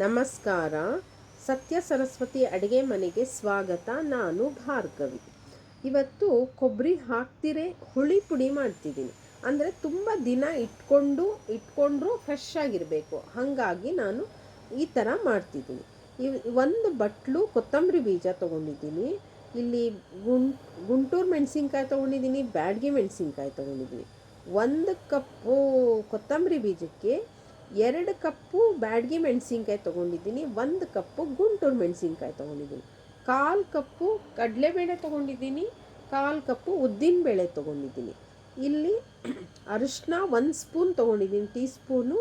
ನಮಸ್ಕಾರ. ಸತ್ಯ ಸರಸ್ವತಿ ಅಡುಗೆ ಮನೆಗೆ ಸ್ವಾಗತ. ನಾನು ಭಾರ್ಗವಿ. ಇವತ್ತು ಕೊಬ್ಬರಿ ಹಾಕ್ತಿರೇ ಹುಳಿ ಪುಡಿ ಮಾಡ್ತಿದ್ದೀನಿ. ಅಂದರೆ ತುಂಬ ದಿನ ಇಟ್ಕೊಂಡ್ರೂ ಫ್ರೆಶ್ ಆಗಿರಬೇಕು, ಹಾಗಾಗಿ ನಾನು ಈ ಥರ ಮಾಡ್ತಿದ್ದೀನಿ. ಒಂದು ಬಟ್ಲು ಕೊತ್ತಂಬರಿ ಬೀಜ ತೊಗೊಂಡಿದ್ದೀನಿ. ಇಲ್ಲಿ ಗುಂಟೂರು ಮೆಣಸಿನ್ಕಾಯಿ ತೊಗೊಂಡಿದ್ದೀನಿ, ಬ್ಯಾಡಗಿ ಮೆಣಸಿನ್ಕಾಯಿ ತೊಗೊಂಡಿದ್ದೀನಿ. 1 ಕಪ್ಪು ಕೊತ್ತಂಬರಿ ಬೀಜಕ್ಕೆ 2 ಕಪ್ಪು ಬ್ಯಾಡಗಿ ಮೆಣಸಿನ್ಕಾಯಿ ತೊಗೊಂಡಿದ್ದೀನಿ, 1 ಕಪ್ಪು ಗುಂಟೂರು ಮೆಣಸಿನ್ಕಾಯಿ ತೊಗೊಂಡಿದ್ದೀನಿ, 1/4 ಕಪ್ಪು ಕಡಲೆಬೇಳೆ ತೊಗೊಂಡಿದ್ದೀನಿ, 1/4 ಕಪ್ಪು ಉದ್ದಿನಬೇಳೆ ತೊಗೊಂಡಿದ್ದೀನಿ. ಇಲ್ಲಿ ಅರಿಶಿನ 1 ಸ್ಪೂನ್ ತೊಗೊಂಡಿದ್ದೀನಿ, ಟೀ ಸ್ಪೂನು.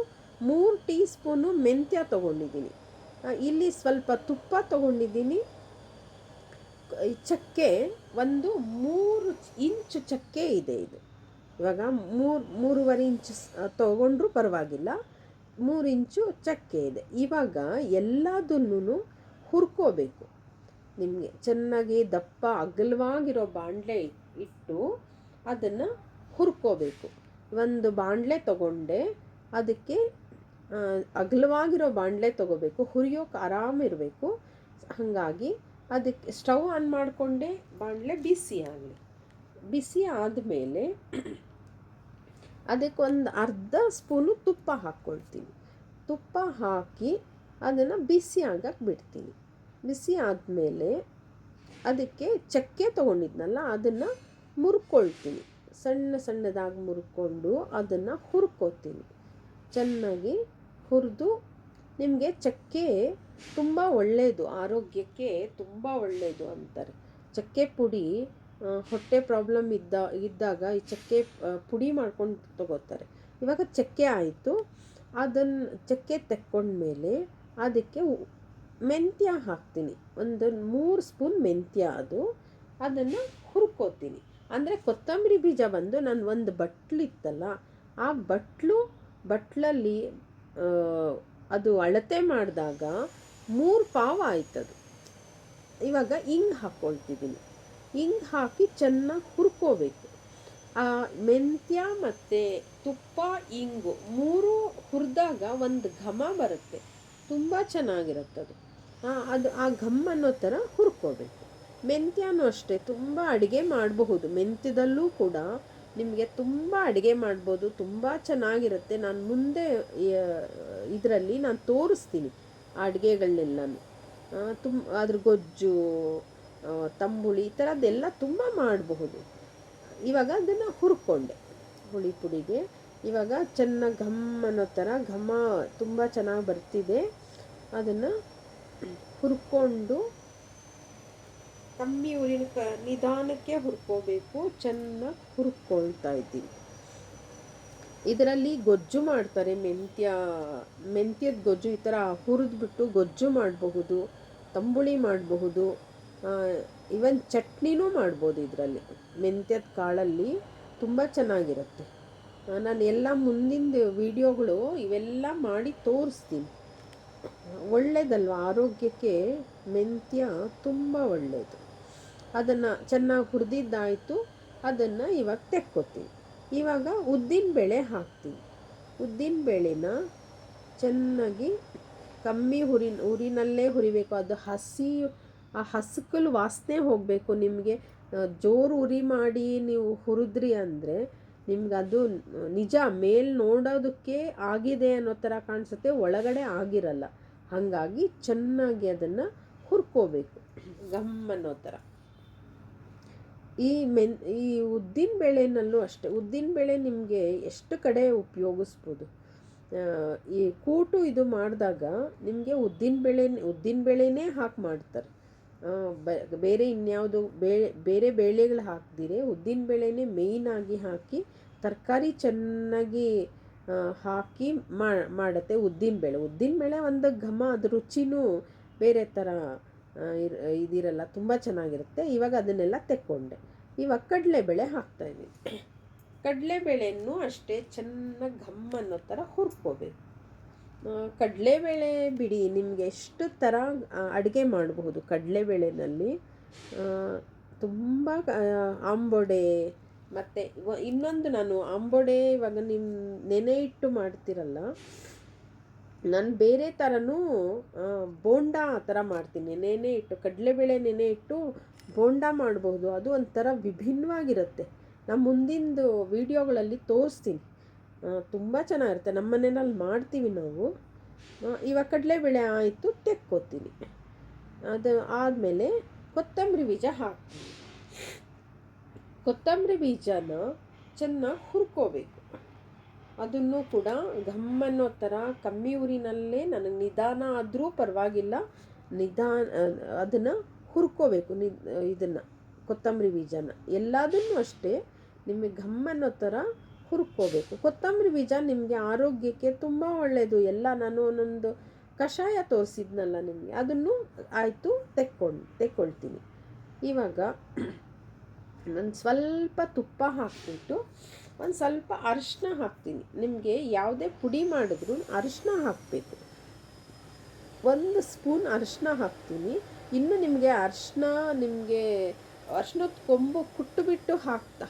3 ಟೀ ಸ್ಪೂನು ಮೆಂತ್ಯ ತೊಗೊಂಡಿದ್ದೀನಿ. ಇಲ್ಲಿ ಸ್ವಲ್ಪ ತುಪ್ಪ ತೊಗೊಂಡಿದ್ದೀನಿ. ಚಕ್ಕೆ ಒಂದು 3 ಇಂಚು ಚಕ್ಕೆ ಇದೆ. ಇದು ಇವಾಗ 3.5 ಇಂಚು ತೊಗೊಂಡ್ರೂ ಪರವಾಗಿಲ್ಲ, 3 ಇಂಚು ಚಕ್ಕೆ ಇದೆ. ಇವಾಗ ಎಲ್ಲದನ್ನೂ ಹುರ್ಕೋಬೇಕು. ನಿಮಗೆ ಚೆನ್ನಾಗಿ ದಪ್ಪ ಅಗಲವಾಗಿರೋ ಬಾಣಲೆ ಇಟ್ಟು ಅದನ್ನು ಹುರ್ಕೋಬೇಕು. ಒಂದು ಬಾಣಲೆ ತೊಗೊಂಡೆ, ಅದಕ್ಕೆ ಅಗಲವಾಗಿರೋ ಬಾಣಲೆ ತೊಗೋಬೇಕು, ಹುರಿಯೋಕೆ ಆರಾಮಿರಬೇಕು. ಹಾಗಾಗಿ ಅದಕ್ಕೆ ಸ್ಟವ್ ಆನ್ ಮಾಡಿಕೊಂಡೆ, ಬಾಣಲೆ ಬಿಸಿ ಆಗಲಿ. ಬಿಸಿ ಆದಮೇಲೆ ಅದಕ್ಕೊಂದು ಅರ್ಧ ಸ್ಪೂನು ತುಪ್ಪ ಹಾಕ್ಕೊಳ್ತೀನಿ. ತುಪ್ಪ ಹಾಕಿ ಅದನ್ನು ಬಿಸಿ ಆಗಕ್ಕೆ ಬಿಡ್ತೀನಿ. ಬಿಸಿ ಆದಮೇಲೆ ಅದಕ್ಕೆ ಚಕ್ಕೆ ತೊಗೊಂಡಿದ್ನಲ್ಲ ಅದನ್ನು ಮುರ್ಕೊಳ್ತೀನಿ. ಸಣ್ಣದಾಗಿ ಮುರ್ಕೊಂಡು ಅದನ್ನು ಹುರ್ಕೋತೀನಿ. ಚೆನ್ನಾಗಿ ಹುರಿದು, ನಿಮಗೆ ಚಕ್ಕೆ ತುಂಬ ಒಳ್ಳೆಯದು, ಆರೋಗ್ಯಕ್ಕೆ ತುಂಬ ಒಳ್ಳೆಯದು ಅಂತಾರೆ. ಚಕ್ಕೆ ಪುಡಿ ಹೊಟ್ಟೆ ಪ್ರಾಬ್ಲಮ್ ಇದ್ದಾಗ ಈ ಚಕ್ಕೆ ಪುಡಿ ಮಾಡ್ಕೊಂಡು ತಗೋತಾರೆ. ಇವಾಗ ಚಕ್ಕೆ ಆಯಿತು. ಅದನ್ನು ಚಕ್ಕೆ ತೆಕ್ಕೊಂಡ್ಮೇಲೆ ಅದಕ್ಕೆ ಮೆಂತ್ಯ ಹಾಕ್ತೀನಿ. 3 ಸ್ಪೂನ್ ಮೆಂತ್ಯ. ಅದನ್ನು ಹುರ್ಕೋತೀನಿ. ಅಂದರೆ ಕೊತ್ತಂಬರಿ ಬೀಜ ಬಂದು ನಾನು ಒಂದು ಬಟ್ಲಿತ್ತಲ್ಲ, ಆ ಬಟ್ಲಲ್ಲಿ ಅದು ಅಳತೆ ಮಾಡಿದಾಗ 3 ಪಾವು ಆಯ್ತದು. ಇವಾಗ ಹಿಂಗೆ ಹಾಕ್ಕೊಳ್ತಿದ್ದೀನಿ. ಹಿಂಗೆ ಹಾಕಿ ಚೆನ್ನಾಗಿ ಹುರ್ಕೋಬೇಕು. ಆ ಮೆಂತ್ಯ ಮತ್ತು ತುಪ್ಪ, ಇಂಗು 3 ಹುರಿದಾಗ ಒಂದು ಘಮ ಬರುತ್ತೆ, ತುಂಬ ಚೆನ್ನಾಗಿರುತ್ತದು. ಆ ಘಮ್ ಅನ್ನೋ ಥರ ಹುರ್ಕೋಬೇಕು. ಮೆಂತ್ಯನೂ ಅಷ್ಟೇ, ತುಂಬ ಅಡುಗೆ ಮಾಡಬಹುದು. ಮೆಂತ್ಯದಲ್ಲೂ ಕೂಡ ನಿಮಗೆ ತುಂಬ ಅಡುಗೆ ಮಾಡ್ಬೋದು, ತುಂಬ ಚೆನ್ನಾಗಿರುತ್ತೆ. ನಾನು ಮುಂದೆ ಇದರಲ್ಲಿ ನಾನು ತೋರಿಸ್ತೀನಿ ಆ ಅಡುಗೆಗಳನ್ನೆಲ್ಲನೂ. ಅದ್ರ ಗೊಜ್ಜು, ತಂಬುಳಿ ಈ ಥರದ್ದೆಲ್ಲ ತುಂಬ ಮಾಡಬಹುದು. ಇವಾಗ ಅದನ್ನು ಹುರ್ಕೊಂಡೆ ಹುಳಿ ಪುಡಿಗೆ. ಇವಾಗ ಚೆನ್ನಾಗಿ ಘಮ್ ಅನ್ನೋ ಥರ ಘಮ ತುಂಬ ಚೆನ್ನಾಗಿ ಬರ್ತಿದೆ. ಅದನ್ನು ಹುರ್ಕೊಂಡು ಕಮ್ಮಿ ನಿಧಾನಕ್ಕೆ ಹುರ್ಕೋಬೇಕು. ಚೆನ್ನಾಗಿ ಹುರ್ಕೊಳ್ತಾ ಇದ್ದೀನಿ. ಇದರಲ್ಲಿ ಗೊಜ್ಜು ಮಾಡ್ತಾರೆ, ಮೆಂತ್ಯದ ಗೊಜ್ಜು. ಈ ಥರ ಹುರಿದ್ಬಿಟ್ಟು ಗೊಜ್ಜು ಮಾಡಬಹುದು, ತಂಬುಳಿ ಮಾಡಬಹುದು, ಇವನ್ ಚಟ್ನಿನೂ ಮಾಡ್ಬೋದು. ಇದರಲ್ಲಿ ಮೆಂತ್ಯದ ಕಾಳಲ್ಲಿ ತುಂಬ ಚೆನ್ನಾಗಿರುತ್ತೆ. ನಾನು ಎಲ್ಲ ಮುಂದಿನ ವಿಡಿಯೋಗಳು ಇವೆಲ್ಲ ಮಾಡಿ ತೋರಿಸ್ತೀನಿ. ಒಳ್ಳೆಯದಲ್ವ ಆರೋಗ್ಯಕ್ಕೆ ಮೆಂತ್ಯ, ತುಂಬ ಒಳ್ಳೆಯದು. ಅದನ್ನು ಚೆನ್ನಾಗಿ ಹುರಿದಿದ್ದಾಯಿತು. ಅದನ್ನು ಇವಾಗ ತೆಕ್ಕೋತೀನಿ. ಇವಾಗ ಉದ್ದಿನಬೇಳೆ ಹಾಕ್ತೀನಿ. ಉದ್ದಿನಬೇಳೆನ ಚೆನ್ನಾಗಿ ಕಮ್ಮಿ ಉರಿನಲ್ಲೇ ಹುರಿಬೇಕು. ಅದು ಆ ಹಸ್ಕಲ್ ವಾಸನೆ ಹೋಗಬೇಕು. ನಿಮಗೆ ಜೋರು ಉರಿ ಮಾಡಿ ನೀವು ಹುರಿದ್ರಿ ಅಂದರೆ ನಿಮ್ಗೆ ಅದು ನಿಜ ಮೇಲ್ ನೋಡೋದಕ್ಕೆ ಆಗಿದೆ ಅನ್ನೋ ಥರ ಕಾಣಿಸುತ್ತೆ, ಒಳಗಡೆ ಆಗಿರಲ್ಲ. ಹಾಗಾಗಿ ಚೆನ್ನಾಗಿ ಅದನ್ನು ಹುರ್ಕೋಬೇಕು ಗಮ್ ಅನ್ನೋ ಥರ. ಈ ಉದ್ದಿನಬೇಳೆನಲ್ಲೂ ಅಷ್ಟೇ. ಉದ್ದಿನಬೇಳೆ ನಿಮಗೆ ಎಷ್ಟು ಕಡೆ ಉಪಯೋಗಿಸ್ಬೋದು. ಈ ಕೂಟು ಇದು ಮಾಡಿದಾಗ ನಿಮಗೆ ಉದ್ದಿನಬೇಳೆನೇ ಹಾಕಿ ಮಾಡ್ತಾರೆ. ಬೇರೆ ಇನ್ಯಾವುದು ಬೇರೆ ಬೇಳೆಗಳು ಹಾಕ್ದಿರೆ ಉದ್ದಿನಬೇಳೆನೇ ಮೇಯ್ನಾಗಿ ಹಾಕಿ ತರಕಾರಿ ಚೆನ್ನಾಗಿ ಹಾಕಿ ಮಾಡುತ್ತೆ ಉದ್ದಿನಬೇಳೆ. ಒಂದು ಘಮ, ಅದು ರುಚಿನೂ ಬೇರೆ ಥರ ಇದಿರಲ್ಲ, ತುಂಬ ಚೆನ್ನಾಗಿರುತ್ತೆ. ಇವಾಗ ಅದನ್ನೆಲ್ಲ ತೆಕ್ಕೊಂಡೆ. ಇವಾಗ ಕಡಲೆಬೇಳೆ ಹಾಕ್ತಾಯಿದ್ದೀನಿ. ಕಡಲೆಬೇಳೆನೂ ಅಷ್ಟೇ ಚೆನ್ನಾಗಿ ಘಮ್ ಅನ್ನೋ ಥರ ಹುರ್ಕೋಬೇಕು. ಕಡಲೆಬೇಳೆ ಬಿಡಿ, ನಿಮಗೆ ಎಷ್ಟು ಥರ ಅಡುಗೆ ಮಾಡಬಹುದು ಕಡಲೆಬೇಳೆನಲ್ಲಿ. ತುಂಬ ಆಂಬೊಡೆ, ಮತ್ತು ಇನ್ನೊಂದು ನಾನು ಆಂಬೊಡೆ ಇವಾಗ ನಿಮ್ಮ ನೆನೆ ಇಟ್ಟು ಮಾಡ್ತಿರಲ್ಲ, ನಾನು ಬೇರೆ ಥರನೂ ಬೋಂಡಾ ಆ ಥರ ಮಾಡ್ತೀನಿ. ನೆನೆ ಇಟ್ಟು ಕಡಲೆಬೇಳೆ ನೆನೆ ಇಟ್ಟು ಬೋಂಡಾ ಮಾಡಬಹುದು. ಅದು ಒಂಥರ ವಿಭಿನ್ನವಾಗಿರುತ್ತೆ. ನಾನು ಮುಂದಿಂದು ವೀಡಿಯೋಗಳಲ್ಲಿ ತೋರಿಸ್ತೀನಿ. ತುಂಬ ಚೆನ್ನಾಗಿರುತ್ತೆ. ನಮ್ಮ ಮನೆಯಲ್ಲಿ ಮಾಡ್ತೀವಿ ನಾವು. ಇವಾಗ ಕಡಲೆಬೇಳೆ ಆಯಿತು, ತೆಕ್ಕೋತೀನಿ. ಅದು ಆದಮೇಲೆ ಕೊತ್ತಂಬರಿ ಬೀಜ ಹಾಕ್ತೀನಿ. ಕೊತ್ತಂಬರಿ ಬೀಜನ ಚೆನ್ನಾಗಿ ಹುರ್ಕೋಬೇಕು. ಅದನ್ನು ಕೂಡ ಘಮ್ಮನ್ನೋ ಥರ ಕಮ್ಮಿ ಉರಿನಲ್ಲೇ ನನಗೆ ನಿಧಾನ ಆದರೂ ಪರವಾಗಿಲ್ಲ, ಅದನ್ನು ಹುರ್ಕೋಬೇಕು. ಇದನ್ನು ಕೊತ್ತಂಬರಿ ಬೀಜನ ಎಲ್ಲದನ್ನೂ ಅಷ್ಟೇ ನಿಮಗೆ ಘಮ್ಮನ್ನೋ ಥರ ಹುರ್ಕೋಬೇಕು. ಕೊತ್ತಂಬರಿ ಬೀಜ ನಿಮಗೆ ಆರೋಗ್ಯಕ್ಕೆ ತುಂಬ ಒಳ್ಳೆಯದು. ಎಲ್ಲ ನಾನು ಒಂದೊಂದು ಕಷಾಯ ತೋರಿಸಿದ್ನಲ್ಲ ನಿಮಗೆ, ಅದನ್ನು ಆಯಿತು ತೆಕ್ಕೊಳ್ತೀನಿ. ಇವಾಗ ನಾನು ಸ್ವಲ್ಪ ತುಪ್ಪ ಹಾಕ್ಬಿಟ್ಟು ಒಂದು ಸ್ವಲ್ಪ ಅರಿಶಿನ ಹಾಕ್ತೀನಿ. ನಿಮಗೆ ಯಾವುದೇ ಪುಡಿ ಮಾಡಿದ್ರೂ ಅರಿಶಿನ ಹಾಕಬೇಕು. 1 ಸ್ಪೂನ್ ಅರಿಶಿನ ಹಾಕ್ತೀನಿ. ಇನ್ನು ನಿಮಗೆ ಅರಿಶಿನದ ಕೊಂಬು ಕುಟ್ಟುಬಿಟ್ಟು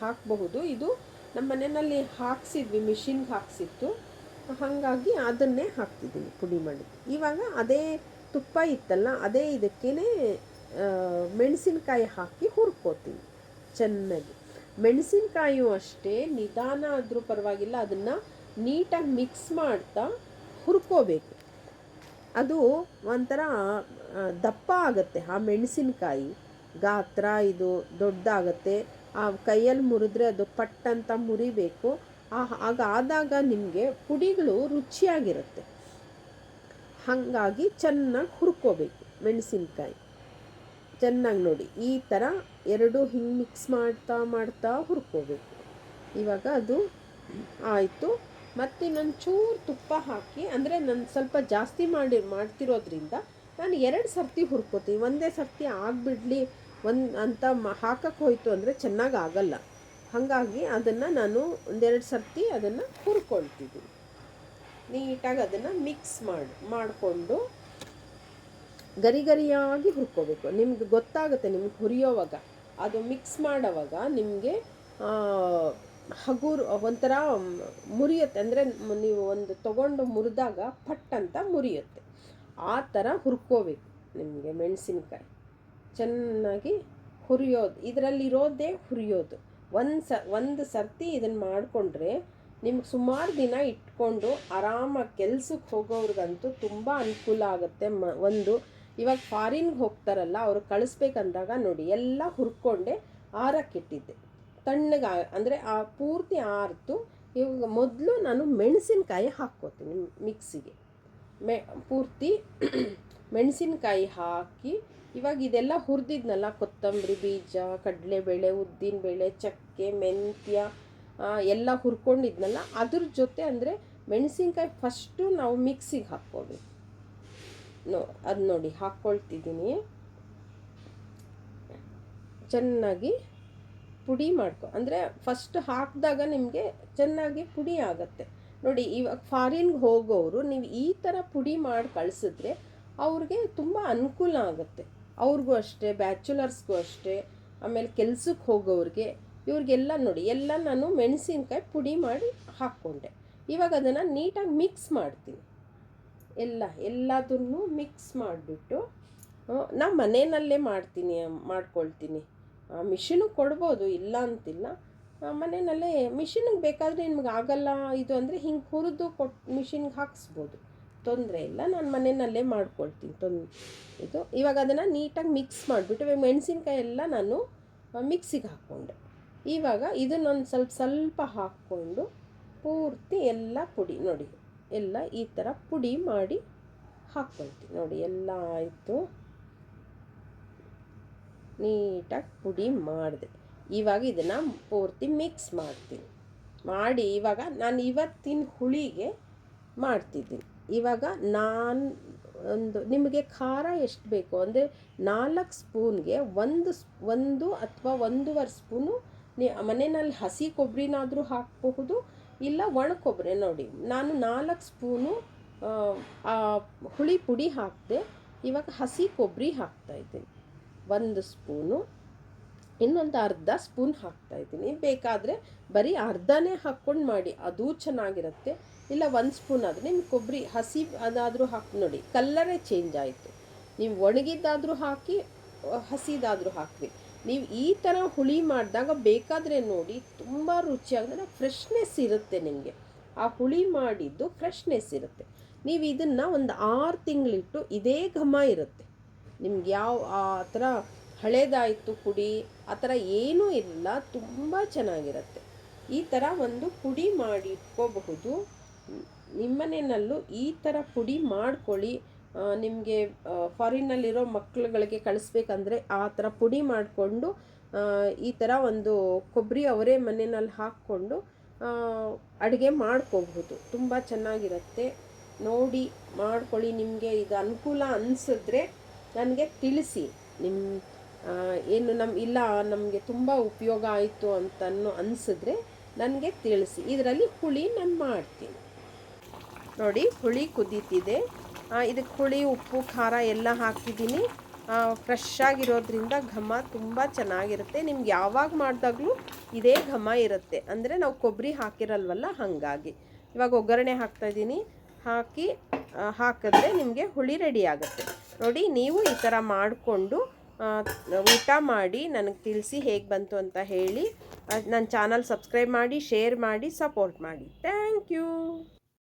ಹಾಕಬಹುದು. ಇದು ನಮ್ಮ ಮನೆಯಲ್ಲಿ ಹಾಕ್ಸಿದ್ವಿ, ಮಿಷಿನ್ಗೆ ಹಾಕ್ಸಿತ್ತು, ಹಾಗಾಗಿ ಅದನ್ನೇ ಹಾಕ್ತಿದ್ದೀನಿ ಪುಡಿ ಮಾಡಿ. ಇವಾಗ ಅದೇ ತುಪ್ಪ ಇತ್ತಲ್ಲ, ಅದೇ ಇದಕ್ಕೇ ಮೆಣಸಿನ್ಕಾಯಿ ಹಾಕಿ ಹುರ್ಕೋತೀನಿ ಚೆನ್ನಾಗಿ. ಮೆಣಸಿನ್ಕಾಯಿಯೂ ಅಷ್ಟೇ ನಿಧಾನ ಆದರೂ ಪರವಾಗಿಲ್ಲ, ಅದನ್ನು ನೀಟಾಗಿ ಮಿಕ್ಸ್ ಮಾಡ್ತಾ ಹುರ್ಕೋಬೇಕು. ಅದು ಒಂಥರ ದಪ್ಪ ಆಗುತ್ತೆ. ಆ ಮೆಣಸಿನ್ಕಾಯಿ ಗಾತ್ರ ಇದು ದೊಡ್ಡದಾಗತ್ತೆ. ಆ ಕೈಯಲ್ಲಿ ಮುರಿದ್ರೆ ಅದು ಪಟ್ಟಂತ ಮುರಿಬೇಕು. ಆದಾಗ ನಿಮಗೆ ಪುಡಿಗಳು ರುಚಿಯಾಗಿರುತ್ತೆ. ಹಾಗಾಗಿ ಚೆನ್ನಾಗಿ ಹುರ್ಕೋಬೇಕು ಮೆಣಸಿನ್ಕಾಯಿ. ಚೆನ್ನಾಗಿ ನೋಡಿ ಈ ಥರ ಎರಡು ಹಿಂಗೆ ಮಿಕ್ಸ್ ಮಾಡ್ತಾ ಹುರ್ಕೋಬೇಕು. ಇವಾಗ ಅದು ಆಯಿತು. ಮತ್ತು ಇನ್ನೊಂದು ಚೂರು ತುಪ್ಪ ಹಾಕಿ, ಅಂದರೆ ನಾನು ಸ್ವಲ್ಪ ಜಾಸ್ತಿ ಮಾಡ್ತಿರೋದ್ರಿಂದ ನಾನು 2 ಸರ್ತಿ ಹುರ್ಕೋತೀನಿ. ಒಂದೇ ಸರ್ತಿ ಆಗಿಬಿಡ್ಲಿ ಅಂತ ಹಾಕಕ್ಕೆ ಹೋಯಿತು ಅಂದರೆ ಚೆನ್ನಾಗಿ ಆಗಲ್ಲ. ಹಾಗಾಗಿ ಅದನ್ನು ನಾನು 1-2 ಸರ್ತಿ ಅದನ್ನು ಹುರ್ಕೊಳ್ತಿದ್ದೀನಿ. ನೀಟಾಗಿ ಅದನ್ನು ಮಿಕ್ಸ್ ಮಾಡಿಕೊಂಡು ಗರಿಯಾಗಿ ಹುರ್ಕೋಬೇಕು. ನಿಮ್ಗೆ ಗೊತ್ತಾಗುತ್ತೆ, ನಿಮ್ಗೆ ಹುರಿಯೋವಾಗ ಅದು ಮಿಕ್ಸ್ ಮಾಡೋವಾಗ ನಿಮಗೆ ಹಗುರು ಒಂಥರ ಮುರಿಯುತ್ತೆ. ಅಂದರೆ ನೀವು ಒಂದು ತೊಗೊಂಡು ಮುರಿದಾಗ ಪಟ್ ಅಂತ ಮುರಿಯುತ್ತೆ. ಆ ಥರ ಹುರ್ಕೋಬೇಕು. ನಿಮಗೆ ಮೆಣಸಿನ್ಕಾಯಿ ಚೆನ್ನಾಗಿ ಹುರಿಯೋದು, ಇದರಲ್ಲಿರೋದೇ ಹುರಿಯೋದು. ಒಂದು ಸರ್ತಿ ಇದನ್ನು ಮಾಡಿಕೊಂಡ್ರೆ ನಿಮ್ಗೆ ಸುಮಾರು ದಿನ ಇಟ್ಕೊಂಡು ಆರಾಮಾಗಿ ಕೆಲ್ಸಕ್ಕೆ ಹೋಗೋವ್ರಿಗಂತೂ ತುಂಬ ಅನುಕೂಲ ಆಗುತ್ತೆ. ಇವಾಗ ಫಾರಿನ್ಗೆ ಹೋಗ್ತಾರಲ್ಲ, ಅವರು ಕಳಿಸ್ಬೇಕಂದಾಗ ನೋಡಿ ಎಲ್ಲ ಹುರ್ಕೊಂಡೆ ಆರಕ್ಕಿಟ್ಟಿದ್ದೆ. ತಣ್ಣಗೆ ಅಂದರೆ ಪೂರ್ತಿ ಆರ್ತು. ಇವಾಗ ಮೊದಲು ನಾನು ಮೆಣಸಿನ್ಕಾಯಿ ಹಾಕ್ಕೋತೀನಿ ಮಿಕ್ಸಿಗೆ. ಪೂರ್ತಿ ಮೆಣಸಿನ್ಕಾಯಿ ಹಾಕಿ ಇವಾಗ ಇದೆಲ್ಲ ಹುರಿದಿದ್ನಲ್ಲ, ಕೊತ್ತಂಬರಿ ಬೀಜ, ಕಡಲೆಬೇಳೆ, ಉದ್ದಿನಬೇಳೆ, ಚಕ್ಕೆ, ಮೆಂತ್ಯ ಎಲ್ಲ ಹುರ್ಕೊಂಡಿದ್ನಲ್ಲ, ಅದ್ರ ಜೊತೆ ಅಂದರೆ ಮೆಣಸಿನ್ಕಾಯಿ ಫಸ್ಟು ನಾವು ಮಿಕ್ಸಿಗೆ ಹಾಕ್ಕೋಬೇಕು. ಅದು ನೋಡಿ ಹಾಕ್ಕೊಳ್ತಿದ್ದೀನಿ. ಚೆನ್ನಾಗಿ ಪುಡಿ ಅಂದರೆ ಫಸ್ಟ್ ಹಾಕಿದಾಗ ನಿಮಗೆ ಚೆನ್ನಾಗಿ ಪುಡಿ ಆಗುತ್ತೆ ನೋಡಿ. ಇವಾಗ ಫಾರಿನ್ಗೆ ಹೋಗೋರು ನೀವು ಈ ಥರ ಪುಡಿ ಮಾಡಿ ಕಳಿಸಿದ್ರೆ ಅವ್ರಿಗೆ ತುಂಬ ಅನುಕೂಲ ಆಗುತ್ತೆ. ಅವ್ರಿಗೂ ಅಷ್ಟೇ, ಬ್ಯಾಚುಲರ್ಸ್ಗೂ ಅಷ್ಟೇ, ಆಮೇಲೆ ಕೆಲ್ಸಕ್ಕೆ ಹೋಗೋರಿಗೆ, ಇವ್ರಿಗೆಲ್ಲ ನೋಡಿ ಎಲ್ಲ ನಾನು ಮೆಣಸಿನ್ಕಾಯಿ ಪುಡಿ ಮಾಡಿ ಹಾಕ್ಕೊಂಡೆ. ಇವಾಗ ಅದನ್ನು ನೀಟಾಗಿ ಮಿಕ್ಸ್ ಮಾಡ್ತೀನಿ. ಎಲ್ಲದನ್ನು ಮಿಕ್ಸ್ ಮಾಡಿಬಿಟ್ಟು ನಾನು ಮನೆಯಲ್ಲೇ ಮಾಡ್ಕೊಳ್ತೀನಿ. ಮಿಷಿನಿಗೆ ಕೊಡ್ಬೋದು, ಇಲ್ಲ ಅಂತಿಲ್ಲ. ಮನೆಯಲ್ಲೇ ಮಿಷಿನಿಗೆ ಬೇಕಾದರೆ ನಿಮ್ಗೆ ಆಗಲ್ಲ ಇದು ಅಂದರೆ ಹಿಂಗೆ ಹುರಿದು ಮಿಷಿನ್ಗೆ ಹಾಕಿಸ್ಬೋದು, ತೊಂದರೆ ಇಲ್ಲ. ನಾನು ಮನೆಯಲ್ಲೇ ಮಾಡ್ಕೊಳ್ತೀನಿ ಇದು. ಇವಾಗ ಅದನ್ನು ನೀಟಾಗಿ ಮಿಕ್ಸ್ ಮಾಡಿಬಿಟ್ಟು ಮೆಣಸಿನ್ಕಾಯಿ ಎಲ್ಲ ನಾನು ಮಿಕ್ಸಿಗೆ ಹಾಕ್ಕೊಂಡೆ. ಇವಾಗ ಇದನ್ನೊಂದು ಸ್ವಲ್ಪ ಹಾಕ್ಕೊಂಡು ಪೂರ್ತಿ ಎಲ್ಲ ಪುಡಿ ನೋಡಿ ಎಲ್ಲ ಈ ಥರ ಪುಡಿ ಮಾಡಿ ಹಾಕ್ಕೊಳ್ತೀನಿ ನೋಡಿ. ಎಲ್ಲ ಆಯಿತು, ನೀಟಾಗಿ ಪುಡಿ ಮಾಡಿದೆ. ಇವಾಗ ಇದನ್ನು ಪೂರ್ತಿ ಮಿಕ್ಸ್ ಮಾಡಿ ಇವಾಗ ನಾನು ಇವತ್ತಿನ ಹುಳಿಗೆ ಮಾಡ್ತಿದ್ದೀನಿ. ಇವಾಗ ನಿಮಗೆ ಖಾರ ಎಷ್ಟು ಬೇಕು ಅಂದರೆ 4 ಸ್ಪೂನ್ಗೆ 1 ಅಥವಾ 1.5 ಸ್ಪೂನು ಮನೆಯಲ್ಲಿ ಹಸಿ ಕೊಬ್ಬರಿನಾದರೂ ಹಾಕಬಹುದು, ಇಲ್ಲ ಒಣ ಕೊಬ್ಬರಿ. ನೋಡಿ ನಾನು 4 ಸ್ಪೂನು ಹುಳಿ ಪುಡಿ ಹಾಕಿದೆ. ಇವಾಗ ಹಸಿ ಕೊಬ್ಬರಿ ಹಾಕ್ತಾಯಿದ್ದೀನಿ. 1 ಸ್ಪೂನು ಇನ್ನೊಂದು ಅರ್ಧ ಸ್ಪೂನ್ ಹಾಕ್ತಾಯಿದ್ದೀನಿ. ಬೇಕಾದರೆ ಬರೀ ಅರ್ಧನೇ ಹಾಕ್ಕೊಂಡು ಮಾಡಿ, ಅದೂ ಚೆನ್ನಾಗಿರುತ್ತೆ. ಇಲ್ಲ 1 ಸ್ಪೂನ್ ಆದರೆ ನಿಮ್ಗೆ ಕೊಬ್ಬರಿ ಹಸಿ ಅದಾದರೂ ಹಾಕಿ ನೋಡಿ, ಕಲ್ಲರೇ ಚೇಂಜ್ ಆಯಿತು. ನೀವು ಒಣಗಿದ್ದಾದರೂ ಹಾಕಿ, ಹಸಿದಾದರೂ ಹಾಕಿ. ನೀವು ಈ ಥರ ಹುಳಿ ಮಾಡಿದಾಗ ಬೇಕಾದರೆ ನೋಡಿ, ತುಂಬ ರುಚಿಯಾಗಿ ಫ್ರೆಶ್ನೆಸ್ ಇರುತ್ತೆ ನಿಮಗೆ. ಆ ಹುಳಿ ಮಾಡಿದ್ದು ಫ್ರೆಶ್ನೆಸ್ ಇರುತ್ತೆ. ನೀವು ಇದನ್ನು ಒಂದು 6 ತಿಂಗಳಿಟ್ಟು ಇದೇ ಘಮ ಇರುತ್ತೆ. ನಿಮ್ಗೆ ಯಾವ ಆ ಥರ ಹಳೇದಾಯಿತು ಪುಡಿ ಆ ಥರ ಏನೂ ಇರಲ್ಲ, ತುಂಬ ಚೆನ್ನಾಗಿರುತ್ತೆ. ಈ ಥರ ಒಂದು ಪುಡಿ ಮಾಡಿ ಇಟ್ಕೋಬಹುದು. ನಿಮ್ಮನೆಯಲ್ಲೂ ಈ ಥರ ಪುಡಿ ಮಾಡ್ಕೊಳ್ಳಿ. ನಿಮಗೆ ಫಾರಿನ್ನಲ್ಲಿರೋ ಮಕ್ಕಳುಗಳಿಗೆ ಕಳಿಸ್ಬೇಕಂದ್ರೆ ಆ ಥರ ಪುಡಿ ಮಾಡಿಕೊಂಡು ಈ ಥರ ಒಂದು ಕೊಬ್ಬರಿ ಅವರೇ ಮನೆಯಲ್ಲಿ ಹಾಕ್ಕೊಂಡು ಅಡುಗೆ ಮಾಡ್ಕೋಬಹುದು. ತುಂಬ ಚೆನ್ನಾಗಿರುತ್ತೆ. ನೋಡಿ ಮಾಡ್ಕೊಳ್ಳಿ. ನಿಮಗೆ ಇದು ಅನುಕೂಲ ಅನಿಸಿದ್ರೆ ನನಗೆ ತಿಳಿಸಿ. ಏನು ನಮಗೆ ತುಂಬ ಉಪಯೋಗ ಆಯಿತು ಅಂತನೂ ಅನಿಸಿದ್ರೆ ನನಗೆ ತಿಳಿಸಿ. ಇದರಲ್ಲಿ ಹುಳಿ ನಾನು ಮಾಡ್ತೀನಿ. ನೋಡಿ ಹುಳಿ ಕುದೀತಿದೆ. ಇದಕ್ಕೆ ಹುಳಿ ಉಪ್ಪು ಖಾರ ಎಲ್ಲ ಹಾಕಿದ್ದೀನಿ. ಫ್ರೆಶ್ ಆಗಿರೋದ್ರಿಂದ ಘಮ ತುಂಬ ಚೆನ್ನಾಗಿರುತ್ತೆ. ನಿಮ್ಗೆ ಯಾವಾಗ ಮಾಡಿದಾಗಲೂ ಇದೇ ಘಮ ಇರುತ್ತೆ. ಅಂದರೆ ನಾವು ಕೊಬ್ಬರಿ ಹಾಕಿರಲ್ವಲ್ಲ, ಹಾಗಾಗಿ. ಇವಾಗ ಒಗ್ಗರಣೆ ಹಾಕ್ತಾಯಿದ್ದೀನಿ. ಹಾಕಿದ್ರೆ ನಿಮಗೆ ಹುಳಿ ರೆಡಿ ಆಗುತ್ತೆ. ನೋಡಿ, ನೀವು ಈ ಥರ ಮಾಡಿಕೊಂಡು ಊಟ ಮಾಡಿ ನನಗೆ ತಿಳಿಸಿ ಹೇಗೆ ಬಂತು ಅಂತ ಹೇಳಿ. ನನ್ನ ಚಾನಲ್ ಸಬ್ಸ್ಕ್ರೈಬ್ ಮಾಡಿ, ಶೇರ್ ಮಾಡಿ, ಸಪೋರ್ಟ್ ಮಾಡಿ. Thank you.